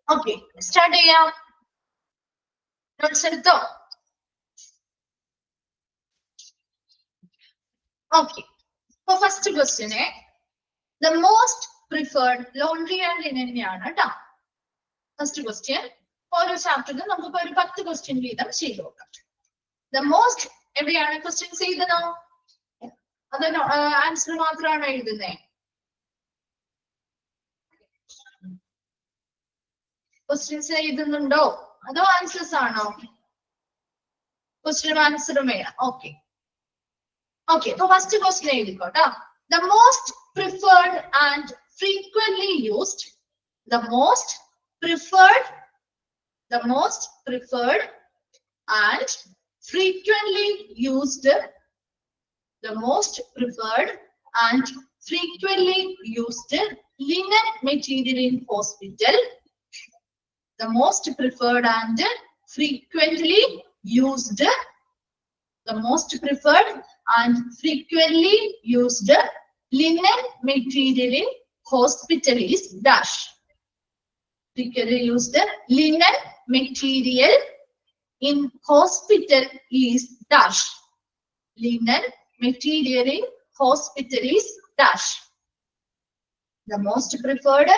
Okay, start ചെയ്യാം. Notes എടുത്തോ? Okay. For first question, the most preferred laundry and linen ആണ് ട്ടോ. First question. ഓരോ ചാപ്റ്ററിലും നമുക്ക് ഒരു 10 ക്വസ്റ്റ്യൻ വീതം ചെയ്തു നോക്കാം. The most എവിടെയാണ് ക്വസ്റ്റ്യൻസ് എഴുതണോ? അത് ആൻസർ മാത്രമാണോ എഴുതുന്നത്? ക്വസ്റ്റ്യൻസ് എഴുതുന്നുണ്ടോ അതോ ആൻസേഴ്സ് ആണോ? ക്വസ്റ്റ്യനും ആൻസറും വേണം. Okay okay. അപ്പൊ ഫസ്റ്റ് ക്വസ്റ്റ്യൻ എഴുതിക്കോട്ടോ. The most preferred and frequently used. The most preferred and frequently used. The most preferred and frequently used linen material in hospital. The most preferred and frequently used. The most preferred and frequently used linen material in hospital is dash. Frequently used linen material in hospital is dash. Linen material in hospital is dash. The most preferred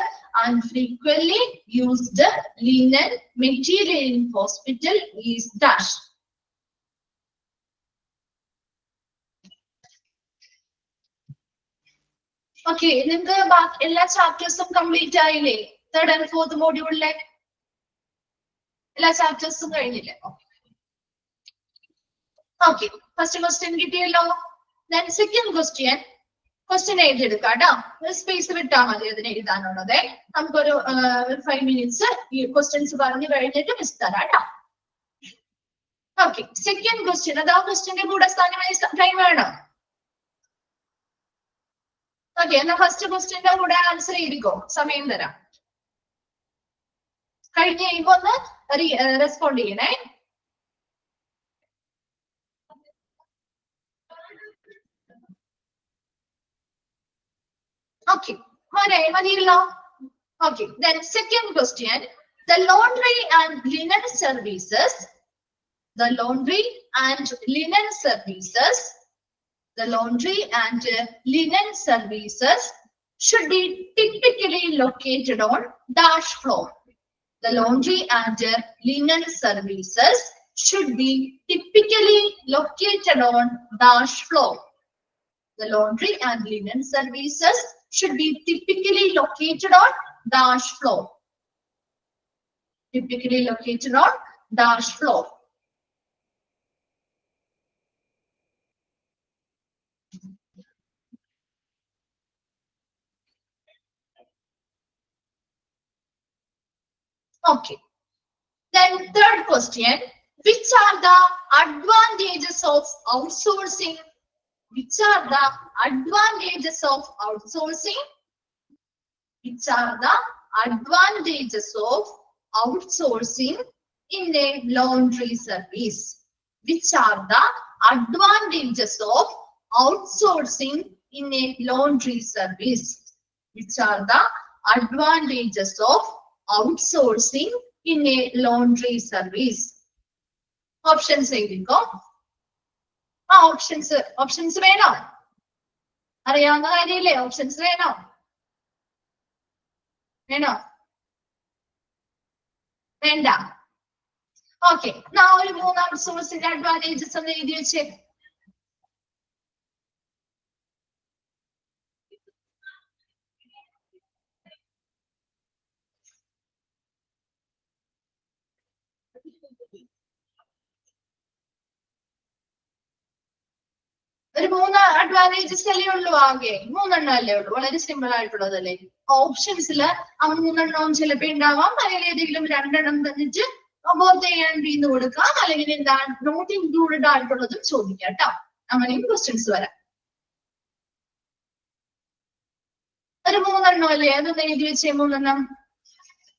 and frequently used linen material in hospital is dash. Okay, നിങ്ങൾക്ക് എല്ലാ ചാപ്റ്റേഴ്സും complete ആയില്ലേ? Third and fourth മോഡ്യൂളിലെ എല്ലാ ചാപ്റ്റേഴ്സും കഴിഞ്ഞില്ലേ? Okay, first question കിട്ടിയല്ലോ. Then second question. Question എഴുതിയെടുക്കാം കേട്ടോ. ഒരു space വിട്ടാൽ മതി അതിന് എഴുതാനുള്ളത്. നമുക്കൊരു 5 minutes ഈ ക്വസ്റ്റ്യൻസ് പറഞ്ഞു കഴിഞ്ഞിട്ട് മിസ് തരാം കേട്ടോ. Okay, second question. അത് ആ ക്വസ്റ്റ്യന്റെ കൂടെ സ്ഥാനമായി ടൈം വേണം. ഓക്കെ, എന്നാ ഫസ്റ്റ് ക്വസ്റ്റ്യന്റെ കൂടെ ആൻസർ എഴുതിക്കോ, സമയം തരാം. കഴിഞ്ഞ് കഴിയുമ്പോ ഒന്ന് റെസ്പോണ്ട് ചെയ്യണേ. Okay, മതിയല്ലോ. Okay, then second question. The laundry and linen services. The laundry and linen services. The laundry and linen services should be typically located on dash floor. The laundry and linen services should be typically located on dash floor. The laundry and linen services should be typically located on dash floor. Typically located on dash floor. Okay. Then third question. Which are the advantages of outsourcing? Which are the advantages of outsourcing? Which are the advantages of outsourcing in a laundry service? Which are the advantages of outsourcing in a laundry service? Which are the advantages of outsourcing in a laundry service? Options എഴുതിക്കോ. Options വേണോ? അറിയാവുന്ന കാര്യമില്ലേ? Options വേണോ? വേണ്ട. Okay, ഒരു 3 ഔട്ട്സോഴ്സിന്റെ advantages ഒന്ന് എഴുതി വെച്ചേ. ഒരു 3 അഡ്വാൻറ്റേജസ് അല്ലേ ഉള്ളൂ? ആകെ 3 എണ്ണം അല്ലേ ഉള്ളൂ? വളരെ സിമ്പിൾ ആയിട്ടുള്ളതല്ലേ. ഓപ്ഷൻസിൽ ആ 3 എണ്ണവും ചിലപ്പോ ഉണ്ടാവാം. അല്ലെങ്കിൽ ഏതെങ്കിലും 2 എണ്ണം തന്നിട്ട് ബോത്ത് ചെയ്യാൻ കൊടുക്കാം. അല്ലെങ്കിൽ എന്താ നോട്ട് ഇൻക്ലൂഡഡ് ആയിട്ടുള്ളതും ചോദിക്കാം കേട്ടോ. അങ്ങനെയും ക്വസ്റ്റ്യൻസ് വരാം. ഒരു 3 എണ്ണം അല്ലേ? അതൊന്ന് എഴുതി വെച്ചേ. 3 എണ്ണം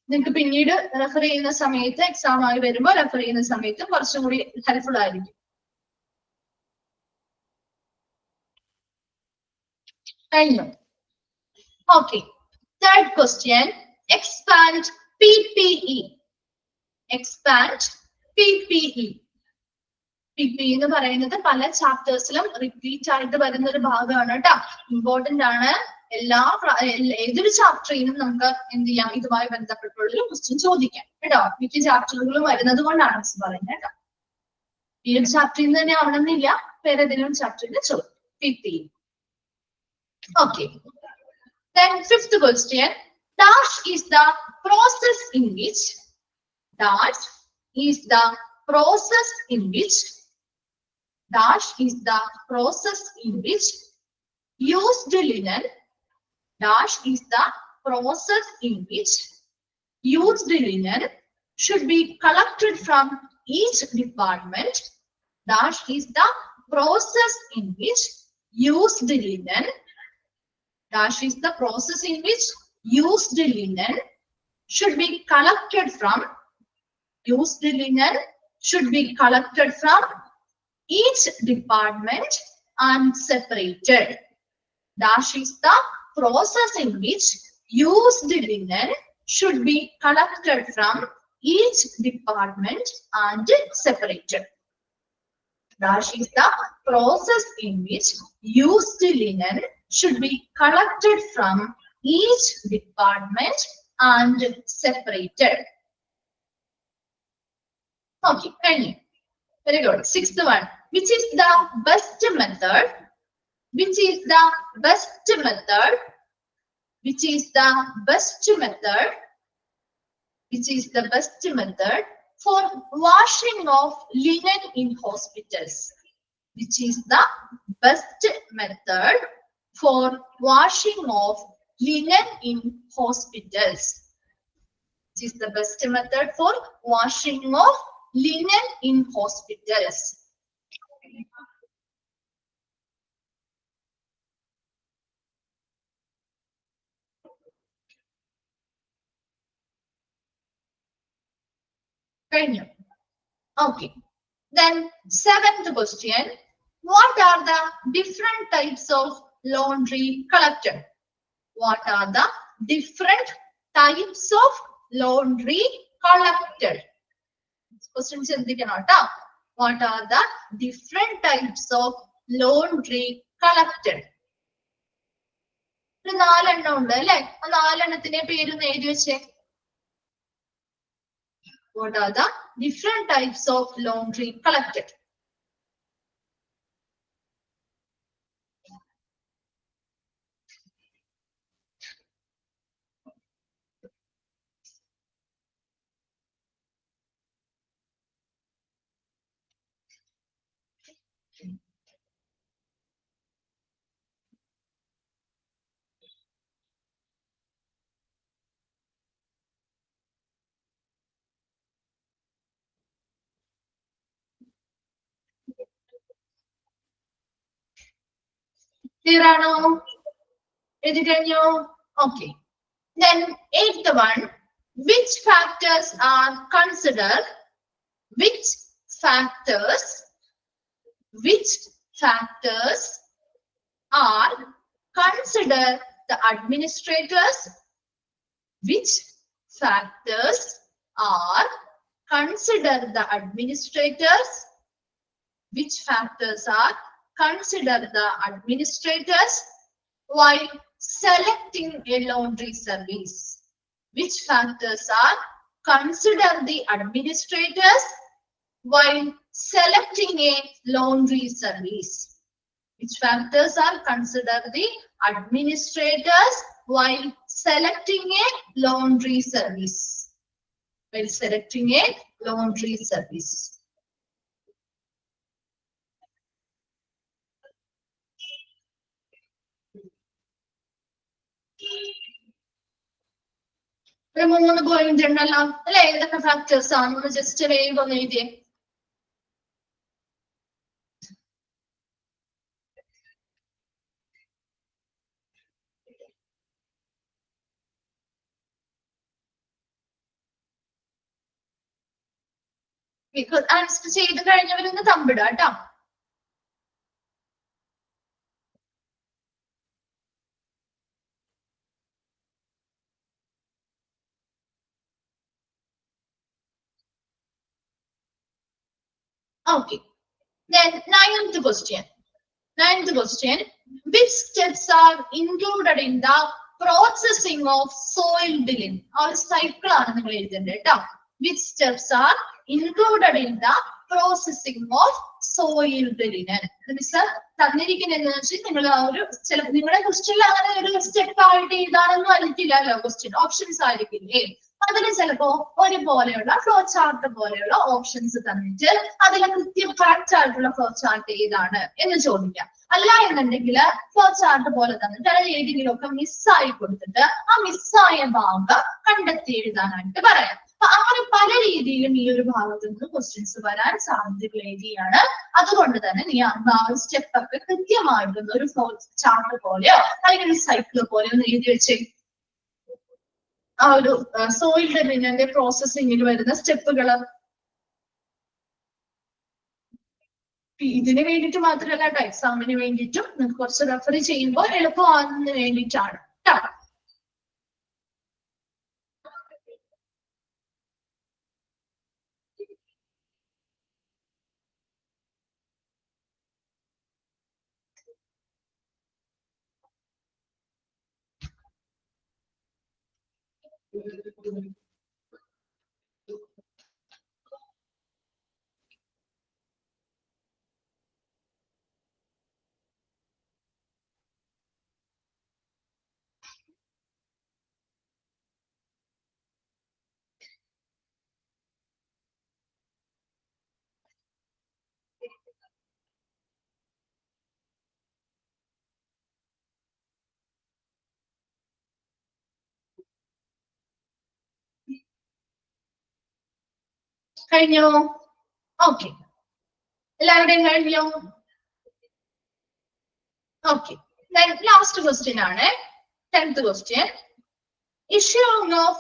നിങ്ങൾക്ക് പിന്നീട് റെഫർ ചെയ്യുന്ന സമയത്ത്, എക്സാം ആയി വരുമ്പോൾ റെഫർ ചെയ്യുന്ന സമയത്ത് കുറച്ചും കൂടി ഹെൽപ്ഫുൾ ആയിരിക്കും. കഴിഞ്ഞു. Okay. Third question. Expand PPE. Expand PPE. PPE എന്ന് പറയുന്നത് പല ചാപ്റ്റേഴ്സിലും റിപ്പീറ്റ് ആയിട്ട് വരുന്ന ഒരു ഭാഗമാണ് കേട്ടോ. ഇമ്പോർട്ടന്റ് ആണ്. ഏതൊരു ചാപ്റ്ററിനും നമുക്ക് എന്ത് ചെയ്യാം, ഇതുമായി ബന്ധപ്പെട്ടുള്ള ക്വസ്റ്റ്യൻ ചോദിക്കാം കേട്ടോ. മിക്ക ചാപ്റ്ററുകളും വരുന്നത് കൊണ്ടാണ് മിസ് പറയുന്നത് കേട്ടോ. ഈ ഒരു ചാപ്റ്ററിൽ നിന്ന് തന്നെ ആവണമെന്നില്ല, വേറെ ഏതെങ്കിലും ചാപ്റ്ററിൽ ചോദിക്കും. PPE. Okay. Then fifth question. Dash is the process in which dash is the process in which dash is the process in which used linen dash is the process in which used linen should be collected from each department. Dash is the process in which used linen dash is the process in which used linen should be collected from each department and separated. Dash is the process in which used linen should be collected from each department and separated. Dash is the process in which used linen should be collected from each department and separated. Okay, very good. Sixth one. Which is the best method? Which is the best method? Which is the best method? Which is the best method for washing of linen in hospitals? Which is the best method for washing of linen in hospitals? Which is the best method for washing of linen in hospitals? Okay. Then seventh question. What are the different types of laundry collected? What are the different types of laundry collected? Questions ശ്രദ്ധിക്കണം. What are the different types of laundry collected? നാലെണ്ണം ഉണ്ട് അല്ലെ? നാലെണ്ണത്തിന്റെ പേരൊന്ന് എഴുതി വെച്ചേ. What are the different types of laundry collected? Clear ആണോ? എഴുതി കഴിഞ്ഞോ? Okay. Then eighth one. Which factors are considered? Which factors are considered the administrators? Which factors are considered the administrators? Which factors are considered the administrators while selecting a laundry service? Which factors are considered the administrators while selecting a laundry service? Which factors are considered the administrators while selecting a laundry service? While selecting a laundry service. മൂന്ന് point ഉണ്ടല്ലോ അല്ലെ? ഏതൊക്കെ factors ആണ്? Just വേഗം ഒന്ന് എഴുതിയേ. Answer ചെയ്ത് കഴിഞ്ഞവരൊന്ന് തമ്പിടുക കേട്ടോ. Okay. Then ninth question. Which steps are included in the processing of soil drilling? Our cycle are which steps are included in the processing of soil drilling? Miss തന്നിരിക്കുന്നതെന്ന് വെച്ചാൽ നിങ്ങൾ ആ ഒരു ചില നിങ്ങളുടെ ക്വസ്റ്റ്യനിൽ അങ്ങനെ ഒരു സ്റ്റെപ്പ് ആയിട്ട് ഇതാണെന്നും അറിയത്തില്ലല്ലോ ക്വസ്റ്റ്യൻ ഓപ്ഷൻസ് ആയിരിക്കില്ലേ അതിന് ചിലപ്പോ ഒരുപോലെയുള്ള ഫ്ലോ ചാർട്ട് പോലെയുള്ള ഓപ്ഷൻസ് തന്നിട്ട് അതിലെ കൃത്യം കറക്റ്റ് ആയിട്ടുള്ള ഫ്ലോ ചാർട്ട് ഏതാണ് എന്ന് ചോദിക്കാം അല്ല എന്നുണ്ടെങ്കിൽ ഫ്ലോ ചാർട്ട് പോലെ തന്നിട്ട് അതിൽ ഏതെങ്കിലും ഒക്കെ മിസ്സായി കൊടുത്തിട്ട് ആ മിസ്സായ ഭാഗം കണ്ടെത്തി എഴുതാനായിട്ട് പറയാം അപ്പൊ അങ്ങനെ പല രീതിയിലും ഈ ഒരു ഭാഗത്ത് നിന്ന് ക്വസ്റ്റ്യൻസ് വരാൻ സാധ്യതയുള്ള ഏരിയയാണ് അതുകൊണ്ട് തന്നെ നീ ആ സ്റ്റെപ്പ് ഒക്കെ കൃത്യമായിട്ടുള്ള ഒരു ഫ്ലോ ചാർട്ട് പോലെയോ അല്ലെങ്കിൽ ഒരു സൈക്കിൾ പോലെയോ ഒന്ന് എഴുതി വെച്ചേ ആ ഒരു സോയിൽ ഡ്രില്ലിങ്ങിന്റെ പ്രോസസ്സിംഗിൽ വരുന്ന സ്റ്റെപ്പുകൾ ഇതിന് വേണ്ടിയിട്ട് മാത്രമല്ല കേട്ടോ എക്സാമിന് വേണ്ടിയിട്ടും നിങ്ങൾക്ക് കുറച്ച് റെഫർ ചെയ്യുമ്പോൾ എളുപ്പമാകുന്നതിന് വേണ്ടിയിട്ടാണ് കേട്ടോ കഴിഞ്ഞോ ഓക്കെ എല്ലാവരുടെയും കഴിഞ്ഞോ ഓക്കെ ലാസ്റ്റ് ക്വസ്റ്റ്യൻ ആണ് 10th question issuing of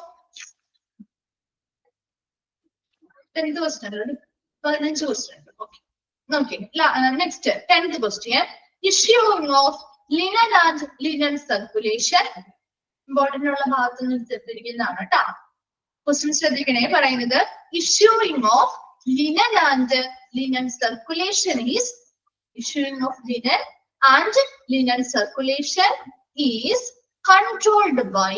10th question 15 question okay next 10th question issuing of linen and linen circulation important ഉള്ള ഭാഗത്ത് നിന്ന് എടുത്തിരിക്കുന്നതാണ് കേട്ടോ ക്വസ്റ്റ്യൻ ശ്രദ്ധിക്കണേ പറയുന്നത് issuing of linen and linen circulation is issuing of linen and linen circulation is controlled by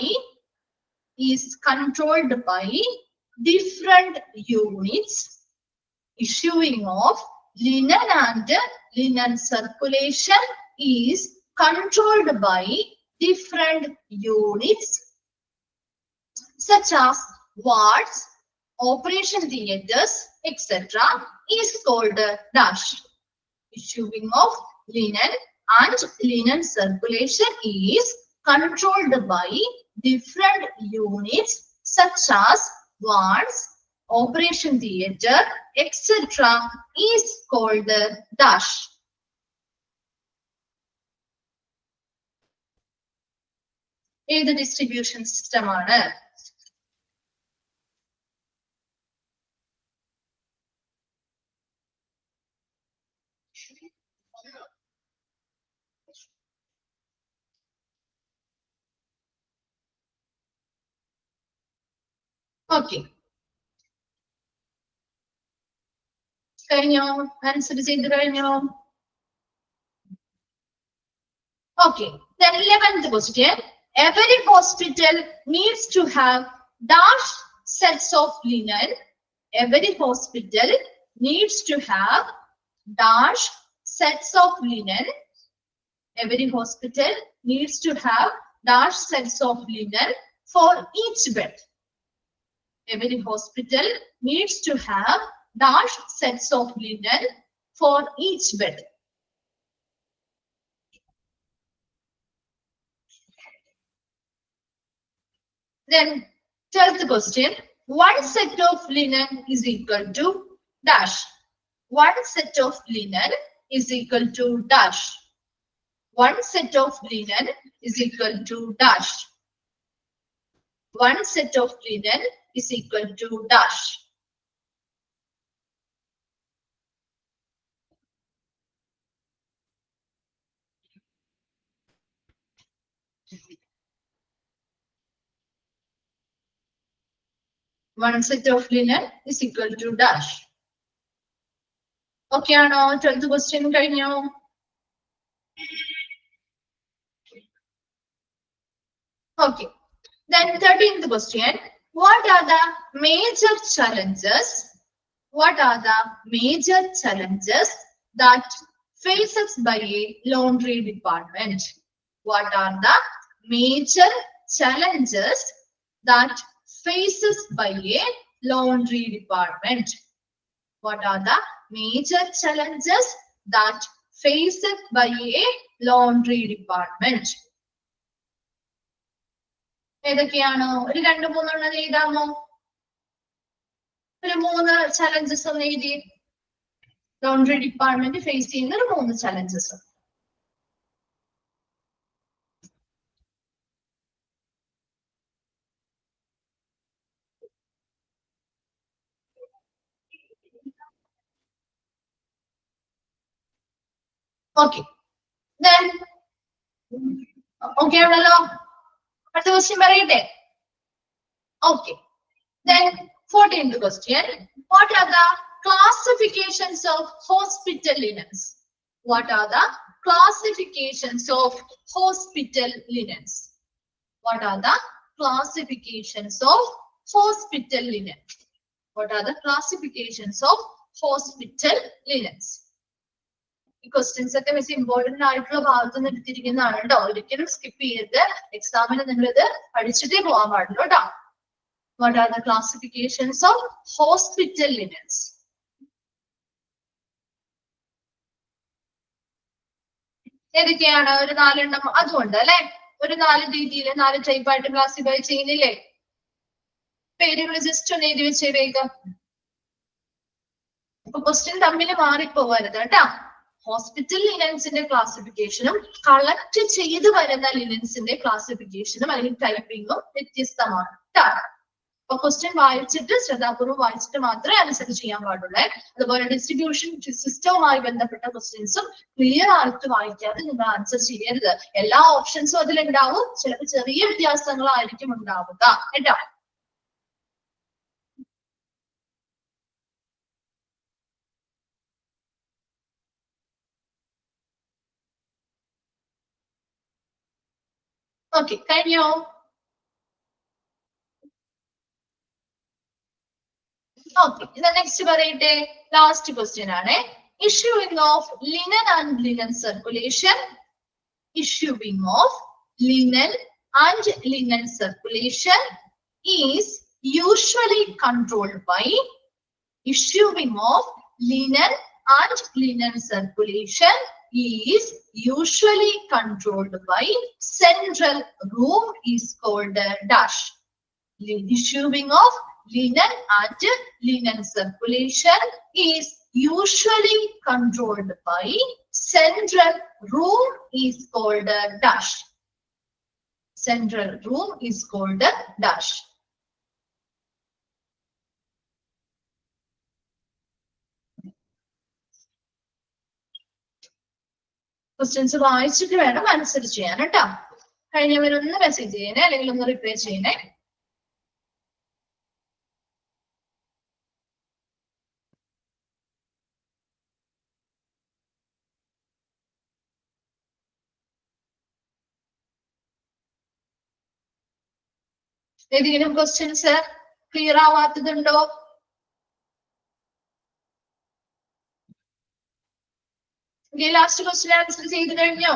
different units. Issuing of linen and linen circulation is controlled by different units such as wards, operation theaters, etc. is called dash. Issuing of linen and linen circulation is controlled by different units such as wards, operation theater, etc. is called dash. ഏത് distribution system ആണ് okay കഴിഞ്ഞോ answer ചെയ്ത് കഴിഞ്ഞോ Okay, then 11th question. Every hospital needs to have dash sets of linen. Every hospital needs to have dash sets of linen. Every hospital needs to have dash sets of linen for each bed. Every hospital needs to have dash sets of linen for each bed. Then 12th question, one set of linen is equal to dash. One set of linen is equal to dash. One set of linen is equal to dash. One set of linen is equal to dash. One set of linen is equal to dash. Okay ആണോ? 12th question കഴിഞ്ഞോ? Okay. Then 13th question. What are the major challenges? What are the major challenges that faces by a laundry department? What are the major challenges that faces by a laundry department? What are the major challenges that faces by a laundry department? ഏതൊക്കെയാണോ? ഒരു 2-3 എഴുതാമോ? ഒരു 3 challenges ഒന്ന് എഴുതി. Laundry department face ചെയ്യുന്ന ഒരു 3 challenges. Okay. Then okay ആണല്ലോ? അടുത്ത question പറയട്ടെ? Okay. Then 14th question. What are the classifications of hospital linens? What are the classifications of hospital linens? What are the classifications of hospital linens? What are the classifications of hospital linens? ഈ questions ഒക്കെ miss important ആയിട്ടുള്ള ഭാഗത്ത് നിന്ന് എടുത്തിരിക്കുന്നതാണ് കേട്ടോ. ഒരിക്കലും skip ചെയ്ത് എക്സാമിന് നിങ്ങൾ ഇത് പഠിച്ചിട്ടേ പോകാൻ പാടുള്ളൂ കേട്ടോ. What are the classifications of hospital linens? ഏതൊക്കെയാണ്? ഒരു 4 എണ്ണം അതുകൊണ്ട് അല്ലെ, ഒരു 4 രീതിയിൽ 4 ടൈപ്പ് ആയിട്ട് ക്ലാസിഫൈ ചെയ്യുന്നില്ലേ? പേരുകൾ ജസ്റ്റ് ഒന്ന് എഴുതി വെച്ചേ വേഗം. അപ്പൊ ക്വസ്റ്റ്യൻ തമ്മിൽ മാറിപ്പോവരുത് കേട്ടാ. ഹോസ്പിറ്റൽ ലിനൻസിന്റെ ക്ലാസിഫിക്കേഷനും കളക്ട് ചെയ്ത് വരുന്ന ലിനൻസിന്റെ ക്ലാസിഫിക്കേഷനും അല്ലെങ്കിൽ ടൈപ്പിങ്ങും വ്യത്യസ്തമാണ് കേട്ടോ. അപ്പൊ ക്വസ്റ്റ്യൻ വായിച്ചിട്ട് ശ്രദ്ധാപൂർവ്വം വായിച്ചിട്ട് മാത്രമേ ആൻസർ ചെയ്യാൻ പാടുള്ളൂ. അതുപോലെ ഡിസ്ട്രിബ്യൂഷൻ സിസ്റ്റവുമായി ബന്ധപ്പെട്ട ക്വസ്റ്റ്യൻസും ക്ലിയർ ആയിട്ട് വായിക്കാതെ നിങ്ങൾ ആൻസർ ചെയ്യരുത്. എല്ലാ ഓപ്ഷൻസും അതിലുണ്ടാവും, ചിലപ്പോൾ ചെറിയ വ്യത്യാസങ്ങളായിരിക്കും ഉണ്ടാവുക കേട്ടോ. ഓക്കെ, കഴിഞ്ഞോ? Okay, the next പറയട്ടെ, last question ആണ്. Issuing of linen and linen circulation. Issuing of linen and linen circulation is usually controlled by. Issuing of linen and linen circulation is usually controlled by central room is called dash. Issuing of linen and linen circulation is usually controlled by central room is called dash. Central room is called dash. Questions വായിച്ചിട്ട് വേണം answer ചെയ്യാൻ കേട്ടോ. കഴിഞ്ഞവരൊന്ന് message ചെയ്യണേ അല്ലെങ്കിൽ ഒന്ന് reply ചെയ്യണേ. ഏതെങ്കിലും questions clear ആവാത്തതുണ്ടോ? ലാസ്റ്റ് ക്വസ്റ്റ്യൻ ആൻസർ ചെയ്ത് കഴിഞ്ഞോ?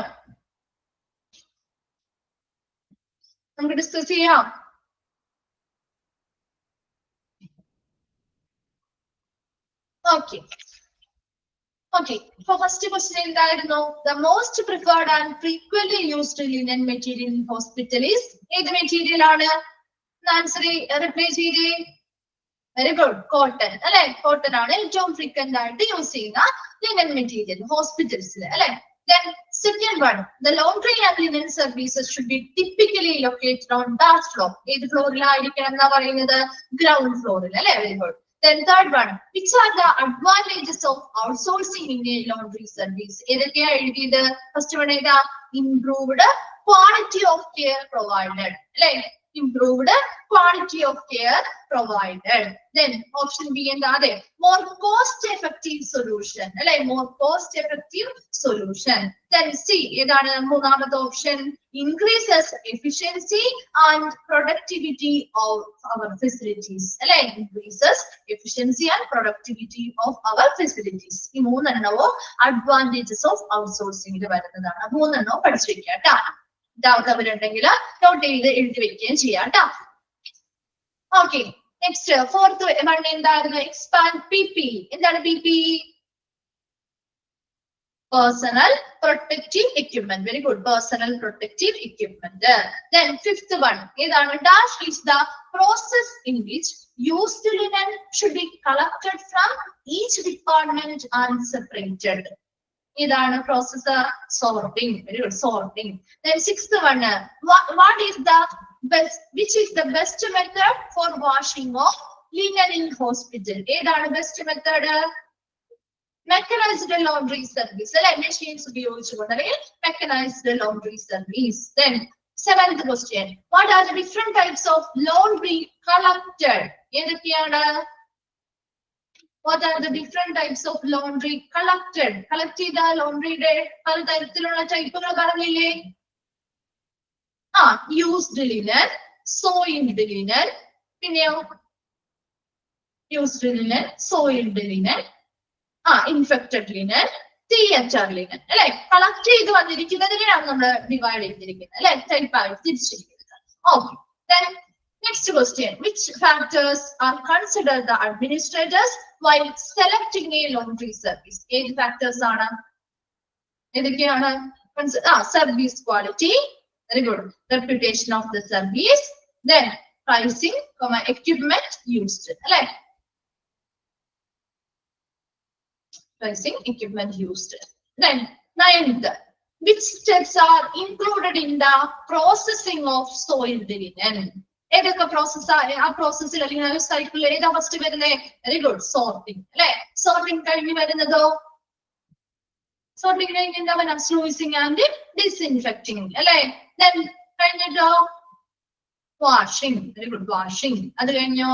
നമുക്ക് ഡിസ്കസ് ചെയ്യാം. ഓക്കെ ഓക്കെ, ഇപ്പൊ ഫസ്റ്റ് ക്വസ്റ്റ്യൻ എന്തായിരുന്നു? The most preferred and frequently used linen material in hospital is. ഏത് മെറ്റീരിയൽ ആണ്? ആൻസർ റിപ്ലൈ ചെയ്തേ. വെരി ഗുഡ്, കോട്ടൺ അല്ലെ. കോട്ടൺ ആണ് ഏറ്റവും ഫ്രീക്വന്റ് ആയിട്ട് യൂസ് ചെയ്യുന്ന ലിനൻ മെറ്റീരിയൽ ഹോസ്പിറ്റൽസിൽ അല്ലെ. Then second one, the laundry and linen services should be typically located on that floor. ഏത് ഫ്ലോറിലായിരിക്കണം എന്നാ പറയുന്നത്? ഗ്രൗണ്ട് ഫ്ലോറിൽ അല്ലെ. Very good. Then third one, which are the advantages of outsourcing in a laundry service? ഏതൊക്കെയാ എഴുതിയത്? First one ഏതാ? Improved quality of care provided അല്ലെ. improved quality of care provided. Then option B എന്താ അതെ more cost effective solution അല്ലെ more cost effective solution. Then C ഏതാണ് മൂന്നാമത്തെ option increases efficiency and productivity of our facilities അല്ലെ increases efficiency and productivity of our facilities. ഈ മൂന്നെണ്ണവും advantages of outsourcing വരുന്നതാണ്. മൂന്നെണ്ണവും പഠിച്ചു വെക്കുക കേട്ടോ. ഡൗട്ട് അവരുണ്ടെങ്കിൽ നോട്ട് ചെയ്ത് എഴുതി വെക്കുകയും ചെയ്യാം കേട്ടോ. ഓക്കെ നെക്സ്റ്റ് ഫോർത്ത് വൺ എന്തായിരുന്നു എക്സ്പാൻഡ് PP. എന്താണ് PP? Personal protective equipment. Very good. Personal protective equipment. Then fifth one ഏതാണ് dash is the process in which used linen should be collected from each department and separated. ഇതാണ് process sorting. Very good. Sorting. Then sixth one what is the best, which is the best method for washing of linen in hospital? ഏതാണ് best method? Mechanized laundry service അല്ലെ machines ഉപയോഗിച്ചുകൊണ്ട് അല്ലെങ്കിൽ mechanized laundry service. Then seventh question what are the different types of laundry collected? ഏതൊക്കെയാണ്? What are the different types of laundry collected? Collect ചെയ്ത ലോണ്ട്രിയുടെ പലതരത്തിലുള്ള ടൈപ്പുകൾ പറഞ്ഞില്ലേ? യൂസ്ഡ് ലിനൻ, സോയിൽഡ് ലിനൻ, പിന്നെയോ used linen, soiled linen, infected linen, theatre linen അല്ലെ collect ചെയ്ത് വന്നിരിക്കുന്നതിനെയാണ് നമ്മൾ ഡിവൈഡ് ചെയ്തിരിക്കുന്നത് അല്ലെ ടൈപ്പ് ആയിട്ട് തിരിച്ചിരിക്കുന്നത്. Okay next question which factors are considered the administrators while selecting a laundry service? ഏത് ഫാക്ടേഴ്സ് ആണ്? ഏതൊക്കെയാണ്? Service quality, very good, reputation of the service, then pricing, equipment used അല്ലെ pricing, equipment used. Then ninth which steps are included in the processing of soiled linen? ഏതൊക്കെ process ആ പ്രോസസ്സിൽ അല്ലെങ്കിൽ സൈക്കിളിൽ ഏതാ ഫസ്റ്റ് വരുന്നത്? വെരി ഗുഡ്, സോർട്ടിങ് അല്ലെ sorting കഴിഞ്ഞ് വരുന്നതോ സോർട്ടിങ് കഴിഞ്ഞ് എന്താ പറയുക സ്ലൂയിസിങ് ആൻഡ് ഡിസ്ഇൻഫെക്റ്റിംഗ് അല്ലെ then കഴിഞ്ഞിട്ടോ വാഷിംഗ്, വെരി ഗുഡ് വാഷിംഗ്. അത് കഴിഞ്ഞോ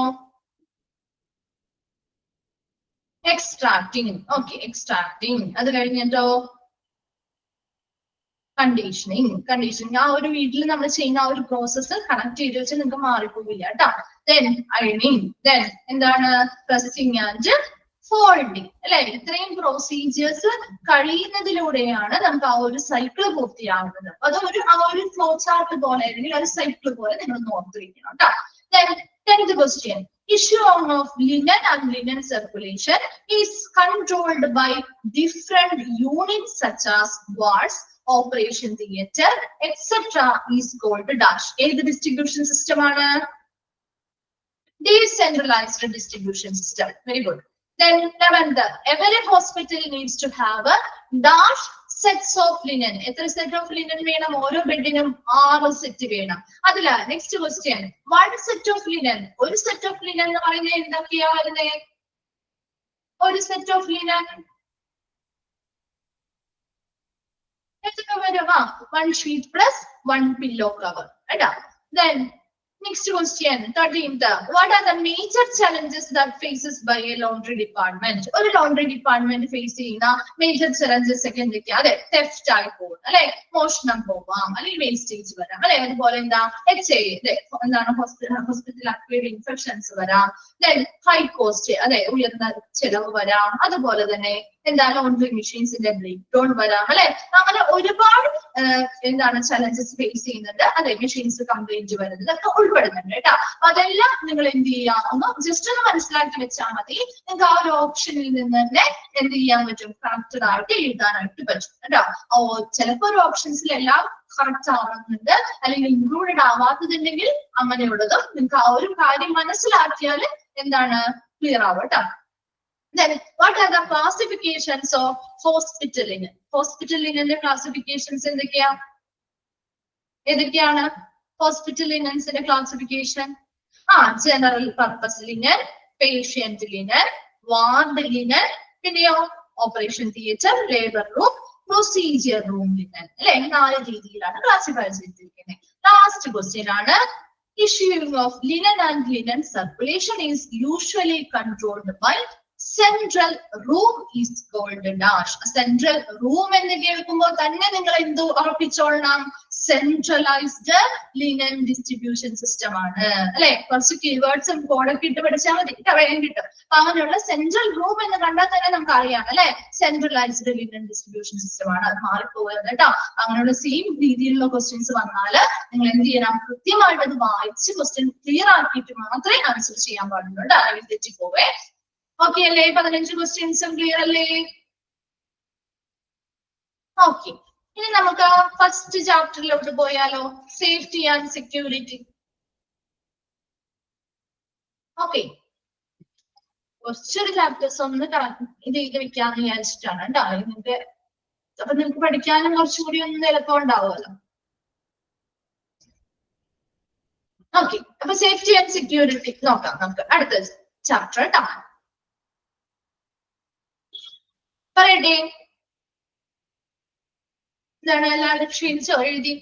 എക്സ്ട്രാക്ടിങ്, ഓക്കെ എക്സ്ട്രാക്ടിങ്. അത് കഴിഞ്ഞിട്ടോ കണ്ടീഷനിങ്. ആ ഒരു വീട്ടിൽ നമ്മൾ ചെയ്യുന്ന ആ ഒരു പ്രോസസ്സ് കണക്ട് ചെയ്ത് വെച്ചാൽ നിങ്ങൾക്ക് മാറിപ്പോവില്ല കേട്ടോ. then ironing, then എന്താണ് പ്രസിംഗ് ആൻഡ് ഫോൾഡിങ് അല്ലെ ഇത്രയും പ്രൊസീജിയേഴ്സ് കഴിയുന്നതിലൂടെയാണ് നമുക്ക് ആ ഒരു സൈക്കിൾ പൂർത്തിയാവുന്നത്. അത് ആ ഒരു ഫ്ലോ ചാർട്ട് പോലെ അല്ലെങ്കിൽ ഒരു സൈക്കിൾ പോലെ നിങ്ങൾ ഓർത്ത് വെക്കണം കേട്ടോ. then 10th question issue of linen and linen circulation is controlled by different units such as wards, operation theater, etc. is called dash. ഏത് ഡിസ്ട്രിബ്യൂഷൻ സിസ്റ്റം ആണ്? Decentralized distribution system. Very good. Then 11th every hospital needs to have a dash sets of linen. എത്ര set of linen വേണം? ഓരോ ബെഡിനും 6 set വേണം. അതില next question one set of linen. ഒരു set of linen എന്ന് പറയുന്നത് എന്തൊക്കെയാ വരുന്നത്? ഒരു set of linen one sheet plus one pillow cover. Then next question 13th what are the major challenges that faces by a laundry department? ഒരു laundry department face ചെയ്യുന്ന major challenges ഒക്കെ എന്തൊക്കെയാ? അതെ theft ആയി പോകും അല്ലെ മോഷണം പോവാം അല്ലെങ്കിൽ വേസ്റ്റേജ് വരാം അല്ലെ അതുപോലെ എന്താ എന്താണ് ഹോസ്പിറ്റൽ അക്വയർഡ് ഇൻഫെക്ഷൻസ് വരാം. then high cost അല്ലെ ഉയർന്ന ചെലവ് വരാം. അതുപോലെ തന്നെ എന്താ ലോണ്ടറി മെഷീൻസിന്റെ ബ്രേക്ക് ഡൗൺ വരാം അല്ലെ അങ്ങനെ ഒരുപാട് എന്താണ് ചലഞ്ചസ് ഫേസ് ചെയ്യുന്നുണ്ട്. അതെ മെഷീൻസ് കംപ്ലൈന്റ് വരുന്നത് ഒക്കെ ഉൾപ്പെടുന്നുണ്ട് കേട്ടോ. അപ്പൊ അതെല്ലാം നിങ്ങൾ എന്ത് ചെയ്യാം ഒന്ന് ജസ്റ്റ് ഒന്ന് മനസ്സിലാക്കി വെച്ചാൽ മതി. നിങ്ങൾക്ക് ആ ഒരു ഓപ്ഷനിൽ നിന്ന് തന്നെ എന്ത് ചെയ്യാൻ പറ്റും? കറക്റ്റഡ് ആയിട്ട് എഴുതാനായിട്ട് പറ്റും കേട്ടോ. ചിലപ്പോ ഒരു ഓപ്ഷൻസിൽ എല്ലാം കറക്റ്റ് ആവുന്നുണ്ട് അല്ലെങ്കിൽ ഇൻക്ലൂഡഡ് ആവാത്തതുണ്ടെങ്കിൽ അങ്ങനെയുള്ളതും നിങ്ങൾക്ക് ആ ഒരു കാര്യം മനസ്സിലാക്കിയാൽ എന്താണ് ക്ലിയർ ആവും കേട്ടോ. Then what are the classifications of hospital linen? Hospital linenന്റെ classifications എന്തൊക്കെയാ? ഏതൊക്കെയാണ് hospital linensന്റെ classification? general purpose linen, patient linen, ward linen, പിന്നെയോ operation theatre, labor room, procedure room linen അല്ലെ 4 രീതിയിലാണ് ക്ലാസിഫൈ ചെയ്തിരിക്കുന്നത്. ലാസ്റ്റ് ക്വസ്റ്റ്യൻ ആണ് issuing of linen and linen circulation is usually controlled by central room is called dash. Central room എന്ന് കേൾക്കുമ്പോൾ തന്നെ നിങ്ങൾ എന്ത് ഉറപ്പിച്ചോളണം? സെൻട്രലൈസ്ഡ് ലിനൻ ഡിസ്ട്രിബ്യൂഷൻ സിസ്റ്റം ആണ് അല്ലെ. കുറച്ച് കീവേഡ്സും കോഡൊക്കെ ഇട്ട് പഠിച്ചാൽ മതി, വേഗം കിട്ടും. അപ്പൊ അങ്ങനെയുള്ള സെൻട്രൽ റൂം എന്ന് കണ്ടാൽ തന്നെ നമുക്ക് അറിയാം അല്ലെ, സെൻട്രലൈസ്ഡ് ലിനൻ ഡിസ്ട്രിബ്യൂഷൻ സിസ്റ്റം ആണ്. അത് മാറിപ്പോകരുത് കേട്ടോ. അങ്ങനെയുള്ള സെയിം രീതിയിലുള്ള ക്വസ്റ്റ്യൻസ് വന്നാല് നിങ്ങൾ എന്ത് ചെയ്യണം? കൃത്യമായിട്ട് അത് വായിച്ച് ക്വസ്റ്റ്യൻ ക്ലിയർ ആക്കിയിട്ട് മാത്രമേ ആൻസർ ചെയ്യാൻ പാടുള്ളൂ കേട്ടോ, അല്ലെങ്കിൽ തെറ്റിപ്പോവേ. ഓക്കെ അല്ലേ? 15 ക്വസ്റ്റ്യൻസും ക്ലിയർ അല്ലേ? ഓക്കെ, ഇനി നമുക്ക് ഫസ്റ്റ് ചാപ്റ്ററിലോട്ട് പോയാലോ? Safety and security. ഓക്കെ, കുറച്ചൊരു ചാപ്റ്റേഴ്സ് ഒന്ന് ഇത് വെക്കാന്ന് വിചാരിച്ചിട്ടാണ് കേട്ടോ. നിങ്ങൾക്ക് അപ്പൊ നിങ്ങൾക്ക് പഠിക്കാനും കുറച്ചുകൂടി ഒന്ന് എളുപ്പം ഉണ്ടാവുമല്ലോ. ഓക്കെ, അപ്പൊ സേഫ്റ്റി ആൻഡ് സെക്യൂരിറ്റി നോക്കാം നമുക്ക് അടുത്ത ചാപ്റ്റർ കേട്ടോ. പറയട്ടെ, എന്താണ് എല്ലാവരും ക്ഷീണിച്ചോ? എഴുതി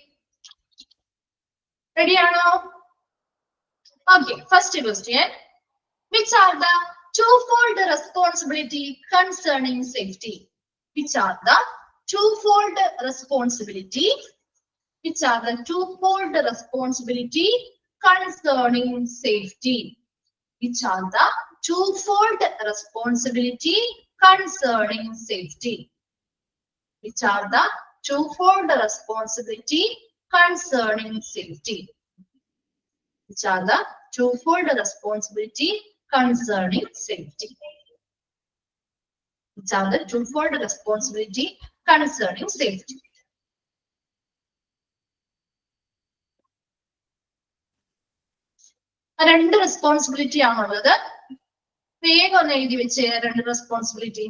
റെഡിയാണോ? Okay, first question. Which are the twofold responsibility concerning safety? Which are the twofold responsibility? Which are the twofold responsibility concerning safety? Which are the twofold responsibility concerning safety? Which are the twofold responsibility concerning safety? Which are the twofold responsibility concerning safety? Which are the twofold responsibility concerning safety? രണ്ട് responsibility ആണുള്ളത്. വേഗം ഒന്ന് എഴുതി വെച്ച് രണ്ട് responsibility.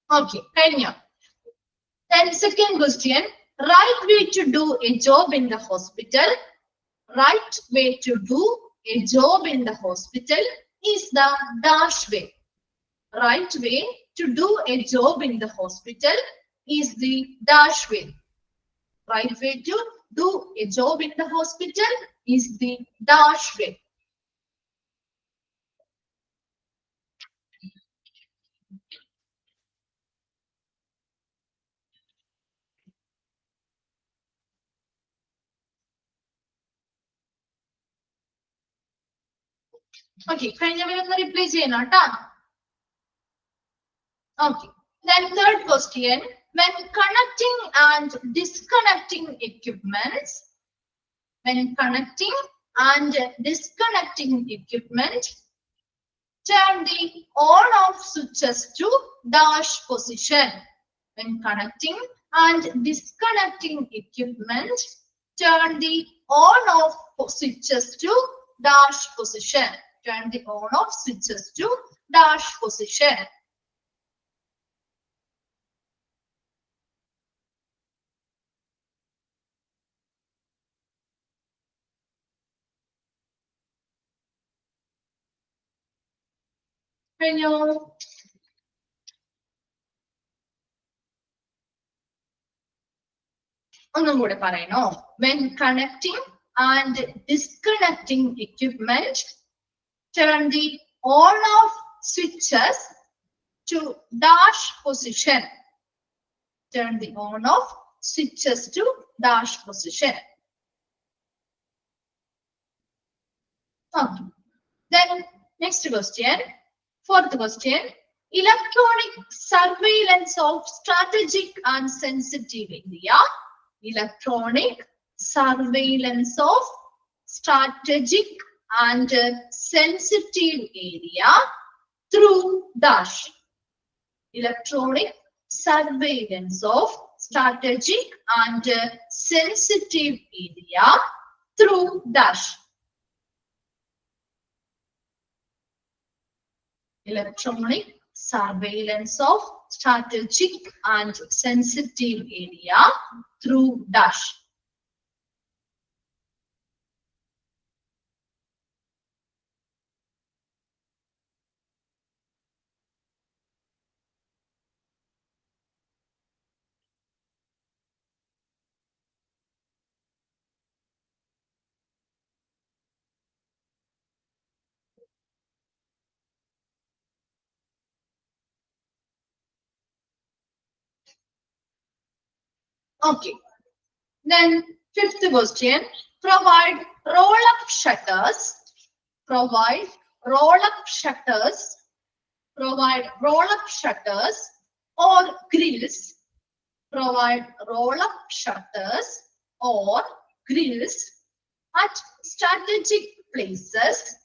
Okay, കഴിഞ്ഞോ? Then second question, right way to do a job in the hospital. Right way to do a job in the hospital is the dash way. Right way to do a job in the hospital is the dash way. Right way to do a job in the hospital is the dash way. Okay, കഴിഞ്ഞവരൊന്ന് reply ചെയ്യണം കേട്ടോ. Okay, then third question, when connecting and disconnecting equipment, when connecting and disconnecting equipment, turn the on-off switches to dash position. When connecting and disconnecting equipment, turn the on-off switches to dash position. Turn the on-off switches to dash position. കഴിഞ്ഞോ? ഒന്നും കൂടെ പറയണോ? When connecting and disconnecting equipment, turn the on-off switches to dash position. Turn the on-off switches to dash position. Okay. Then next question, fourth question, electronic surveillance of strategic and sensitive area. Electronic surveillance of strategic and sensitive area through dash. Electronic surveillance of strategic and sensitive area through dash. Electronic surveillance of strategic and sensitive area through dash. Okay. Then fifth question, provide roll-up shutters. Provide roll-up shutters. Provide roll-up shutters or grills. Provide roll-up shutters or grills at strategic places.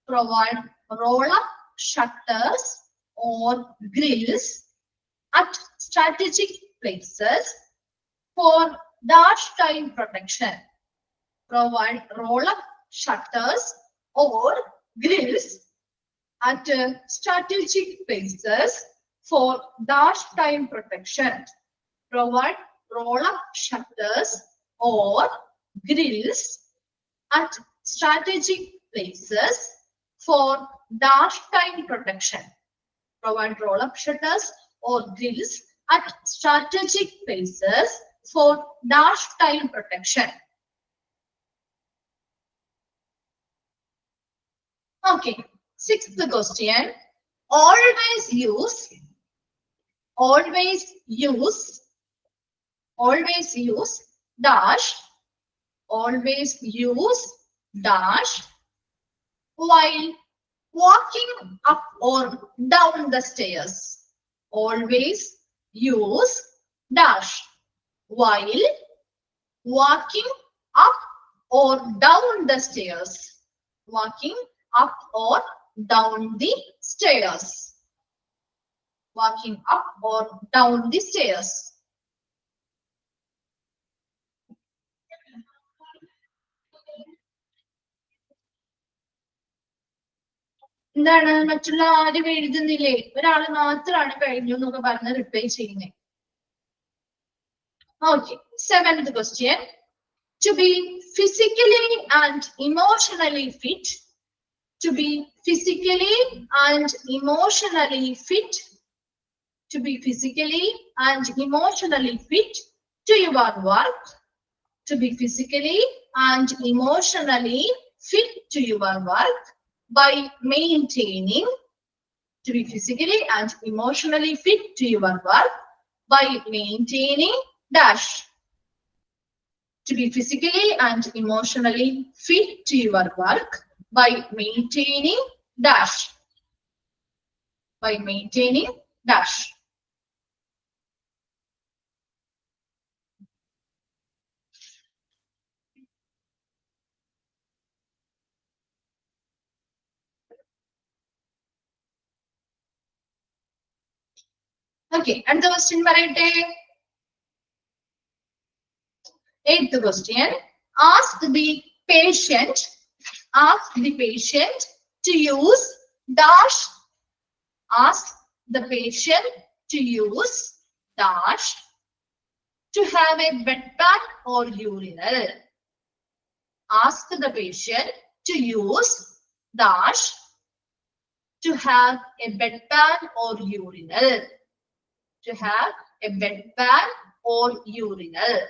Provide roll-up shutters or grills at strategic places for dash time protection. Provide roll-up shutters or grills at strategic places for dash time protection. Provide roll-up shutters or grills at strategic places for dash time protection. Provide roll-up shutters or grills at strategic places for dash time protection. Okay, sixth question. Always use dash. Always use dash while walking up or down the stairs. Always use dash while walking up or down the stairs. Walking up or down the stairs. Walking up or down the stairs. എന്താണ് മറ്റുള്ള ആരും എഴുതുന്നില്ലേ? ഒരാൾ മാത്രമാണ് കഴിഞ്ഞു എന്നൊക്കെ പറഞ്ഞ് reply ചെയ്യുന്നത്. Okay, seventh question. To be physically and emotionally fit. To be physically and emotionally fit. To be physically and emotionally fit to your work. To be physically and emotionally fit to your work by maintaining. To be physically and emotionally fit to your work by maintaining dash. To be physically and emotionally fit to your work by maintaining dash. By maintaining dash. Okay, and the question പറയട്ടെ. Eighth question. Ask the patient to use dash. Ask the patient to use dash to have a bedpan or urinal. Ask the patient to use dash to have a bedpan or urinal. To have a bedpan or urinal.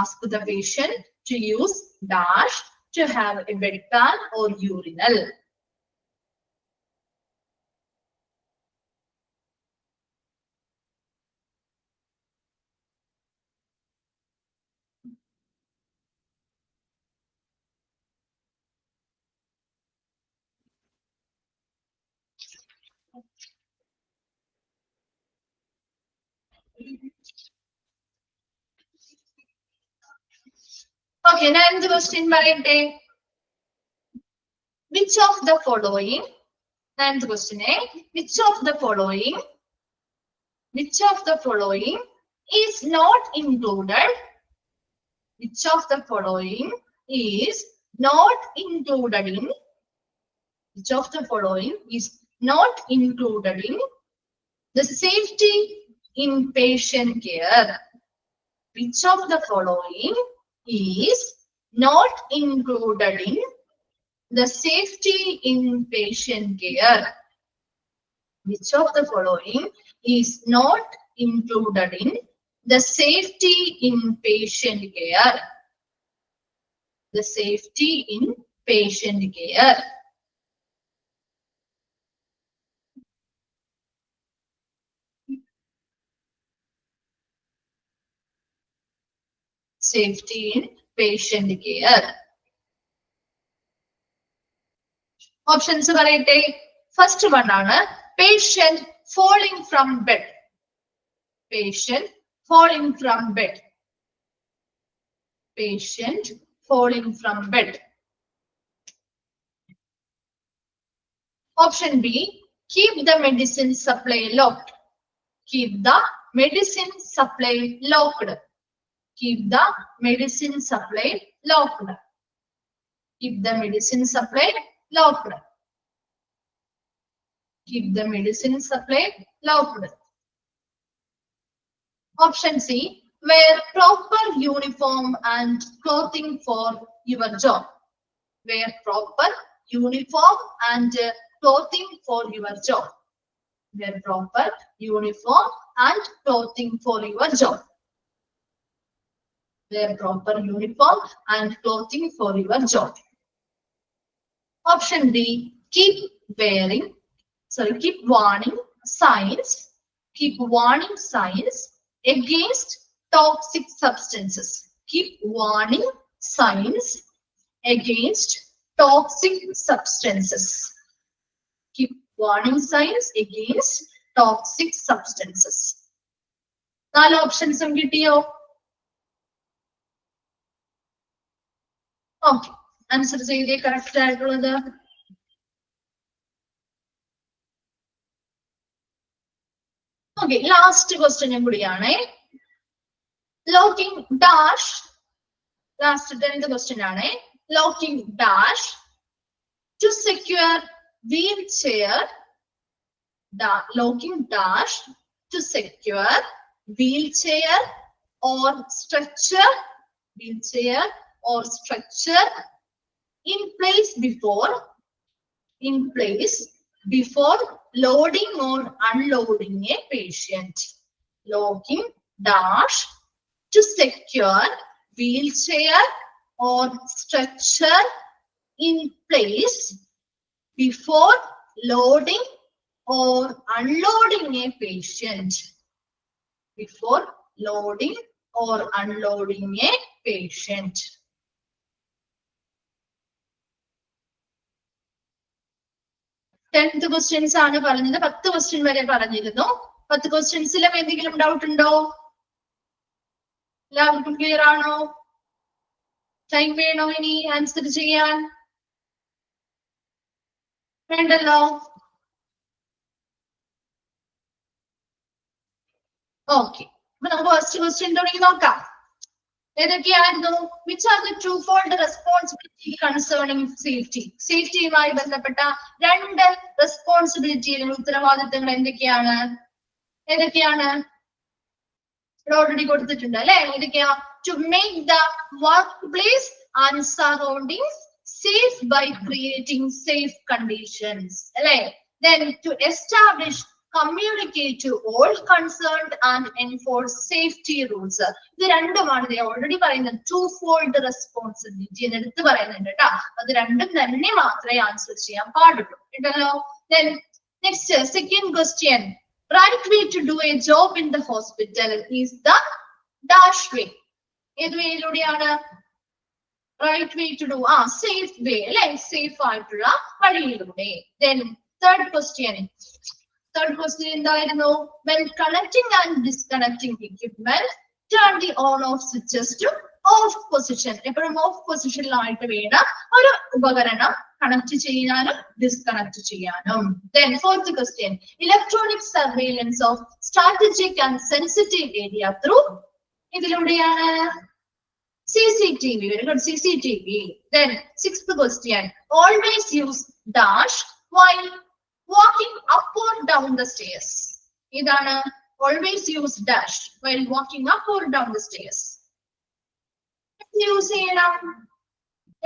Ask the patient to use dash to have a bedpan or urinal. Okay, ninth question പറയട്ടെ. which of the following, ninth question A, which of the following is not included? Which of the following is not included in? Which of the following is not included in the safety in patient care? Which of the following is not included in the safety in patient care? Which of the following is not included in the safety in patient care? The safety in patient care. Safety in patient care. Options പറയട്ടെ. First one ആണ് patient falling from bed. Patient falling from bed. Patient falling from bed. Option B, keep the medicine supply locked. Keep the medicine supply locked. Keep the medicine supply locked. Keep the medicine supply locked. Keep the medicine supply locked. Option C, wear proper uniform and clothing for your job. Wear proper uniform and clothing for your job. Wear proper uniform and clothing for your job. Wear proper uniform and clothing for your job. Option D, keep warning signs. Keep warning signs against toxic substances. Keep warning signs against toxic substances. Keep warning signs against toxic substances. 4 ഓപ്ഷൻസും കിട്ടിയോ? Okay, answer ചെയ്തേ correct ആയിട്ടുള്ളത്. Okay, last ക്വസ്റ്റ്യനും കൂടിയാണ്. Locking dash, last 10th question ആണ്. Locking dash to secure wheelchair. Locking dash to secure wheelchair or stretcher. Wheelchair or stretcher in place before loading or unloading a patient. Locking dash to secure wheelchair or stretcher in place before loading or unloading a patient. Before loading or unloading a patient. Tenth questions ആണ് പറഞ്ഞത്. 10 question വരെ പറഞ്ഞിരുന്നു. 10 questionസിലും എന്തെങ്കിലും doubt ഉണ്ടോ? എല്ലാവർക്കും clear ആണോ? Time വേണോ ഇനി ആൻസർ ചെയ്യാൻ? വേണ്ടല്ലോ. ഓക്കെ, അപ്പൊ നമുക്ക് ഫസ്റ്റ് ക്വസ്റ്റ്യൻ തുടങ്ങി നോക്കാം. ഏതൊക്കെയായിരുന്നു? Which are the twofold responsibility concerning safety? സേഫ്റ്റിയുമായി ബന്ധപ്പെട്ട 2 റെസ്പോൺസിബിലിറ്റി അല്ലെങ്കിൽ ഉത്തരവാദിത്തങ്ങൾ എന്തൊക്കെയാണ്? ഓൾറെഡി കൊടുത്തിട്ടുണ്ട് അല്ലെ? ഏതൊക്കെയാ? To make the workplace and surroundings safe by creating safe conditions. Then to establish, communicate to all concerned and enforce safety rules. ഇത് രണ്ടുമാണ് ഓൾറെഡി പറയുന്നത്. ടൂഫോൾഡ് റെസ്പോൺസിബിലിറ്റി എന്ന് എടുത്ത് പറയുന്നുണ്ട് കേട്ടോ. അത് രണ്ടും തന്നെ മാത്രമേ ആൻസർ ചെയ്യാൻ പാടുള്ളൂ കേട്ടല്ലോ. Then next, second question, right way to do a job in the hospital is the dash way. ഏത് വേയിലൂടെയാണ്? Right way to do safe way, like safe ആയിട്ടുള്ള വഴിയിലൂടെ. Then third question എന്തായിരുന്നു? When connecting and disconnecting equipment, turn the on off switches to of position, എപ്പോഴും of പൊസിഷനിലായിട്ട് വേണം ഒരു ഉപകരണം connect ചെയ്യാനും disconnect ചെയ്യാനും. Then fourth question, electronic surveillance of strategic and sensitive area through ഇതിലൂടെയാണ് CCTV. Very good, CCTV. Then sixth question, always use dash while walking up or down the stairs. ഇതാണ് always use dash while walking up or down the stairs. Use ചെയ്യണം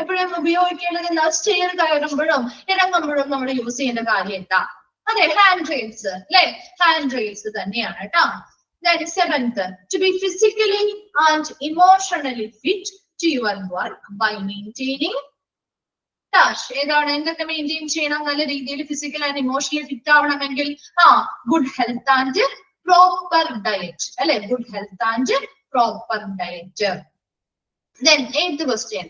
എപ്പോഴും ഉപയോഗിക്കേണ്ടത് stair കയറുമ്പോഴും ഇറങ്ങുമ്പോഴും നമ്മൾ use ചെയ്യേണ്ട കാര്യം എന്താ? അതെ, ഹാൻഡ് റെയിൽസ് അല്ലെ, ഹാൻഡ് റെയിൽസ് തന്നെയാണ് കേട്ടോ. Then seventh, to be physically and emotionally fit to your work by maintaining dash. ഏതാണ് എന്തൊക്കെ മെയിൻറ്റെയിൻ ചെയ്യണം? നല്ല രീതിയിൽ ഫിസിക്കൽ ആൻഡ് ഇമോഷണലി ഫിറ്റ് ആവണമെങ്കിൽ good health and proper diet അല്ലെ, good health and proper diet. Then eighth question,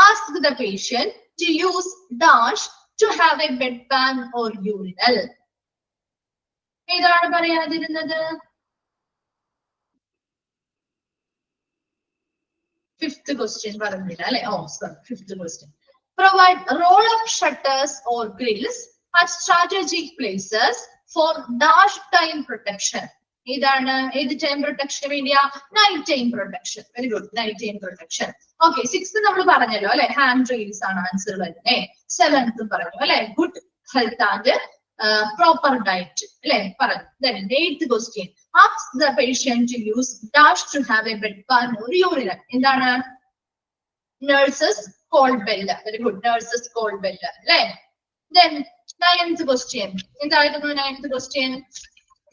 ask the patient to use dash to have a bedpan or urinal. ഏതാണ് പറയാതിരുന്നത്? Fifth question പറഞ്ഞില്ല അല്ലെ? Fifth question, provide roll-up shutters or grills at strategic places for dash time protection. ഏതാണ് ഏത് time പ്രൊട്ടക്ഷന് വേണ്ടിയാ? Night time protection. Very good, night time protection. Okay, sixth നമ്മൾ പറഞ്ഞല്ലോ അല്ലെ, ഹാൻഡ് റെയിൽസ് ആണ് ആൻസർ വരുന്നത്. സെവൻത്ത് പറഞ്ഞു അല്ലെ, good health and proper diet അല്ലെ പറഞ്ഞു. Then eighth question, ask the patient to use dash to have a bedpan or urinal. എന്താണ്? nurses call bell. Very good, nurses call bell അല്ലെ. Then ninth question, എന്തായിരുന്നു ninth question?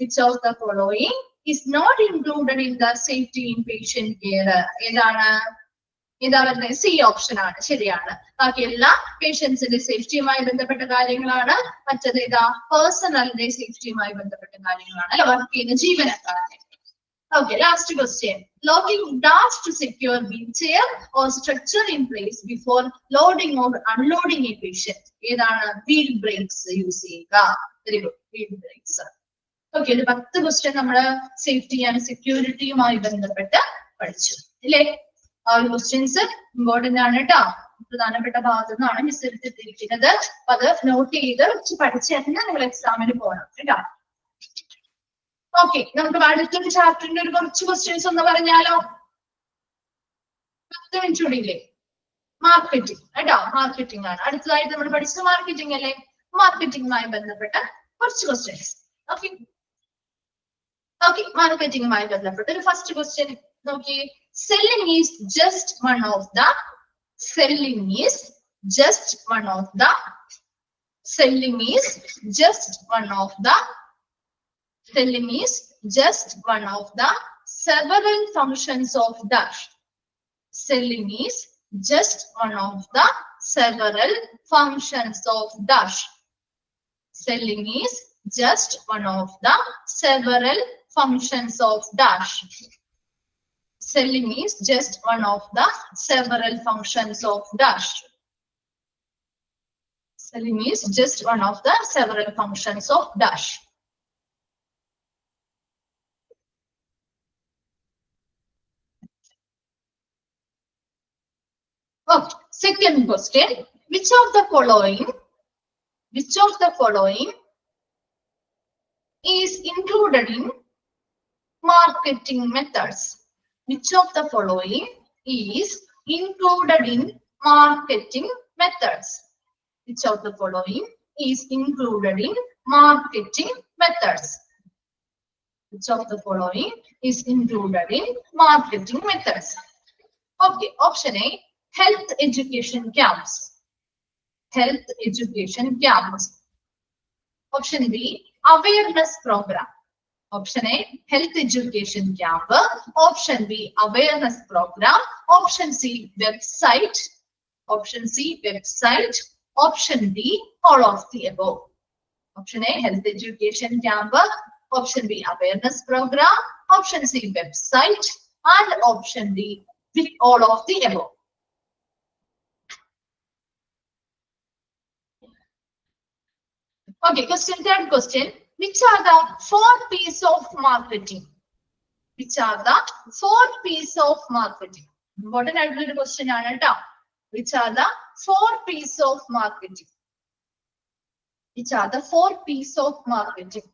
Which of the following is not included in the safety in patient care? ഏതാണ്? ഇതാ പറയുന്നത് C option ആണ്, ശരിയാണ്. ബാക്കി എല്ലാ പേഷ്യൻസിന്റെ സേഫ്റ്റിയുമായി ബന്ധപ്പെട്ട കാര്യങ്ങളാണ്. മറ്റത് ഇതാ പേഴ്സണലിന്റെ സേഫ്റ്റിയുമായി ബന്ധപ്പെട്ട കാര്യങ്ങളാണ് അല്ലെ, വർക്ക് ചെയ്യുന്ന ജീവനക്കാരുടെ. Okay, last question, locking dash to secure wheelchair or structure in place before loading or unloading a patient. ഏതാണ്? വീൽ ബ്രേക്സ് യൂസ് ചെയ്യുക. Very good, wheel brakes. Okay, ഒരു 10 ക്വസ്റ്റ്യൻ നമ്മള് സേഫ്റ്റി ആൻഡ് സെക്യൂരിറ്റിയുമായി ബന്ധപ്പെട്ട് പഠിച്ചു അല്ലേ? ആ ഒരു ക്വസ്റ്റ്യൻസ് ഇമ്പോർട്ടന്റ് ആണ് കേട്ടോ, പ്രധാനപ്പെട്ട ഭാഗത്തു നിന്നാണ് മിസ് എടുത്തിരിക്കുന്നത്. അപ്പൊ അത് നോട്ട് ചെയ്ത് പഠിച്ച് തന്നെ നിങ്ങൾ എക്സാമിന് പോകണം കേട്ടോ. ഓക്കെ, നമുക്ക് അടുത്തൊരു ചാപ്റ്ററിന്റെ ഒരു കുറച്ച് ക്വസ്റ്റ്യൻസ് ഒന്ന് പറഞ്ഞാലോ? 10 മിനിറ്റ് കൂടി ഇല്ലേ? മാർക്കറ്റിംഗ് കേട്ടോ, മാർക്കറ്റിംഗ് ആണ് അടുത്തതായിട്ട് നമ്മൾ പഠിച്ചത്. മാർക്കറ്റിംഗ് അല്ലേ? മാർക്കറ്റിംഗുമായി ബന്ധപ്പെട്ട കുറച്ച് ക്വസ്റ്റ്യൻസ്. ഓക്കെ ഓക്കെ, മാർക്കറ്റിംഗുമായി ബന്ധപ്പെട്ട ഒരു ഫസ്റ്റ് ക്വസ്റ്റ്യൻ നോക്കി. Selling is just one of the. Selling is just one of the. Selling is just one of the. Selling is just one of the several functions of dash. Selling is just one of the several functions of dash. Selling is just one of the several functions of dash. Selling is just one of the several functions of dash. Selling is just one of the several functions of dash. Okay, second question, which of the following is included in marketing methods? Which of the following is included in marketing methods? Which of the following is included in marketing methods? Which of the following is included in marketing methods? Okay, option A, health education camps. Health education camps. Option B, awareness program. Option A, health education camp. Option B, awareness program. Option C, website. Option C, website. Option D, all of the above. Option A, health education camp. Option B, awareness program. Option C, website. And option D, with all of the above. Okay, third question. Which are the 4 P's of marketing? Which are the 4 P's of marketing? Important ആയിട്ടുള്ള ഒരു question ആണ് കേട്ടോ. Which are the 4 P's of marketing? Which are the 4 P's of marketing?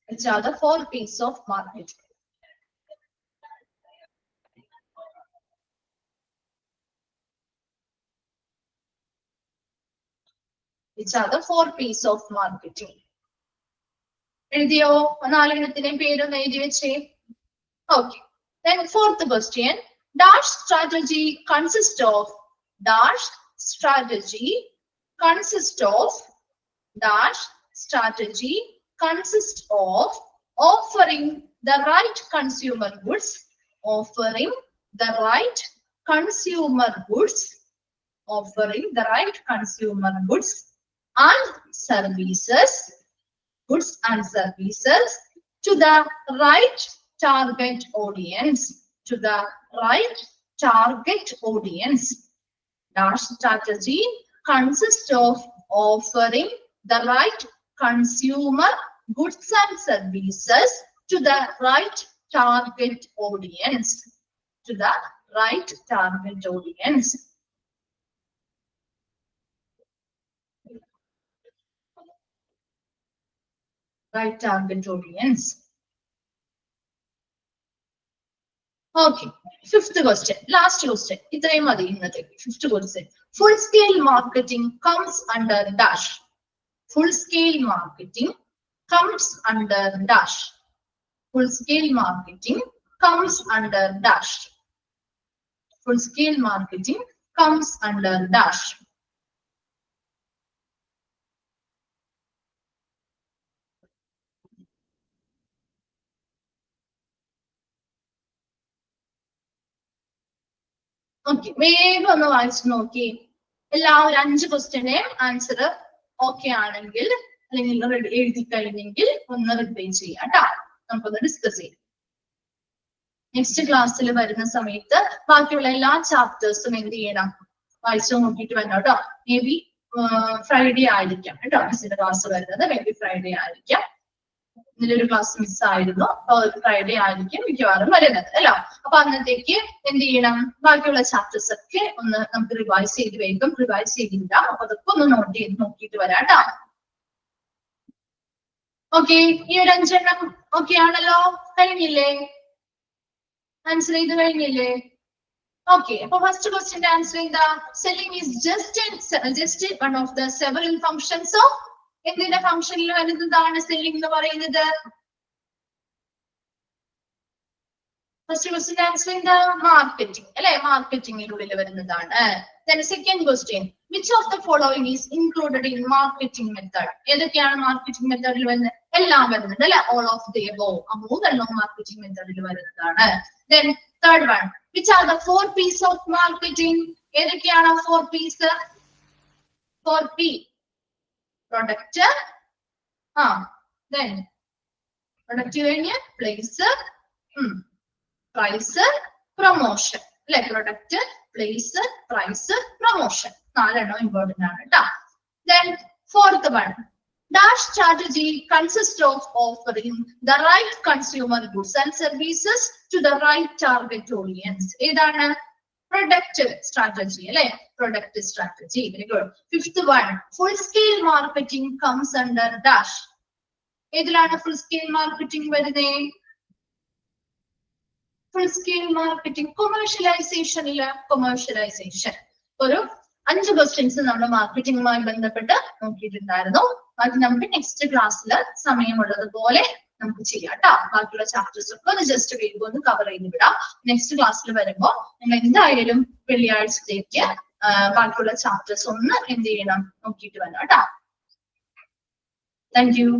Which are the 4 P's of marketing? Which are the 4 P's of marketing? എഴുതിയോ? നാലെണ്ണത്തിനെയും പേരൊന്ന് എഴുതി വെച്ചേ. Okay. Then fourth question. Dash strategy consists of. Dash strategy consists of. Dash strategy consists of offering the right consumer goods. Offering the right consumer goods. Offering the right consumer goods and services. Goods and services to the right target audience. To the right target audience. Dash strategy consists of offering the right consumer goods and services to the right target audience. To the right target audience. Right target audience. Okay. Fifth question. Last question. ഇത്രയും മതി ഇന്നത്തേക്ക്. Fifth question. Full scale marketing comes under dash. Full scale marketing comes under dash. Full scale marketing comes under dash. Full scale marketing comes under dash. Okay, വേഗം ഒന്ന് വായിച്ചു നോക്കി. എല്ലാവരും 5 ക്വസ്റ്റ്യന്റെ answer okay ആണെങ്കിൽ അല്ലെങ്കിൽ എഴുതി കഴിഞ്ഞെങ്കിൽ ഒന്ന് റിപ്ലൈ ചെയ്യാം കേട്ടോ. നമുക്കൊന്ന് ഡിസ്കസ് ചെയ്യാം. നെക്സ്റ്റ് ക്ലാസ്സിൽ വരുന്ന സമയത്ത് ബാക്കിയുള്ള എല്ലാ ചാപ്റ്റേഴ്സും എന്ത് ചെയ്യണം, വായിച്ചു നോക്കിയിട്ട് വരണം കേട്ടോ. മേ ബി ഫ്രൈഡേ ആയിരിക്കാം കേട്ടോ മിസ്സിന്റെ ക്ലാസ് വരുന്നത്. മേ ബി ഫ്രൈഡേ ആയിരിക്കാം. ഇതിലൊരു ക്ലാസ് മിസ്സായിരുന്നു. ഫ്രൈഡേ ആയിരിക്കും മിക്കവാറും വരുന്നത് അല്ലോ. അപ്പൊ അന്നത്തേക്ക് എന്ത് ചെയ്യണം, ബാക്കിയുള്ള ചാപ്റ്റേഴ്സ് ഒക്കെ ഒന്ന് നമുക്ക് റിവൈസ് ചെയ്ത് വേഗം റിവൈസ് ചെയ്തില്ല. അപ്പൊ അതൊക്കെ ഒന്ന് നോട്ട് ചെയ്ത് നോക്കിയിട്ട് വരാം കേട്ടോ. ഓക്കെ, ഈ ഒരു 5 എണ്ണം ഓക്കെ ആണല്ലോ. കഴിഞ്ഞില്ലേ? ആൻസർ ചെയ്ത് കഴിഞ്ഞില്ലേ? ഓക്കെ, അപ്പൊ ഫസ്റ്റ് ക്വസ്റ്റ്യന്റെ ആൻസർ എന്താ? Selling is just one of the several functions of. എന്തിന്റെ ഫംഗ്ഷനിൽ വരുന്നതാണ് സെല്ലിംഗ് എന്ന് പറയുന്നത്? ഫസ്റ്റ് ക്വസ്റ്റ്യൻ ആൻസർ എന്താ? മാർക്കറ്റിംഗ് അല്ലെ, മാർക്കറ്റിംഗിനുള്ളിൽ വരുന്നതാണ്. Second question, which of the following is included in marketing method? ഏതൊക്കെയാണ് മാർക്കറ്റിംഗ് മെത്തേഡിൽ വരുന്നത്? എല്ലാം വരുന്നുണ്ട് അല്ലെ, ഓൾ ഓഫ് ദി എബോവ്. ആ 3 എണ്ണവും മാർക്കറ്റിംഗ് മെത്തേഡിൽ വരുന്നതാണ്. Then third one, which are the 4 P's of marketing? ഏതൊക്കെയാണ് 4 P's? 4 P. Product, then product കഴിഞ്ഞ് പ്ലേസ്, പ്രൈസ്, പ്രൊമോഷൻ അല്ലെ. പ്രൊഡക്റ്റ്, പ്ലേസ്, പ്രൈസ്, പ്രൊമോഷൻ 4 എണ്ണം ഇമ്പോർട്ടന്റ് ആണ് കേട്ടോ. Then fourth one, dash strategy consists of offering the right consumer goods and services to the right target audience. ഏതാണ്? Product strategy അല്ലെ, product strategy. Very good. Fifth one, full scale marketing comes under dash. ഏതിലാണ് full scale marketing വരുന്നത്? Full scale marketing കൊമേഴ്ഷ്യലൈസേഷനില്. Commercialisation ഒരു 5 questions നമ്മൾ മാർക്കറ്റിംഗുമായി ബന്ധപ്പെട്ട് നോക്കിയിട്ടുണ്ടായിരുന്നു. അത് നമുക്ക് നെക്സ്റ്റ് ക്ലാസ്സിൽ സമയമുള്ളതുപോലെ നമുക്ക് ചെയ്യാം കേട്ടോ. ബാക്കിയുള്ള ചാപ്റ്റേഴ്സ് ഒക്കെ ഒന്ന് ജസ്റ്റ് വേഗം ഒന്ന് കവർ ചെയ്ത് വിടാം. നെക്സ്റ്റ് ക്ലാസ്സിൽ വരുമ്പോൾ നിങ്ങൾ എന്തായാലും വെള്ളിയാഴ്ചത്തേക്ക് ബാക്കിയുള്ള ചാപ്റ്റേഴ്സ് ഒന്ന് എന്ത് ചെയ്യണം, നോക്കിയിട്ട് വരണം കേട്ടോ. Thank you.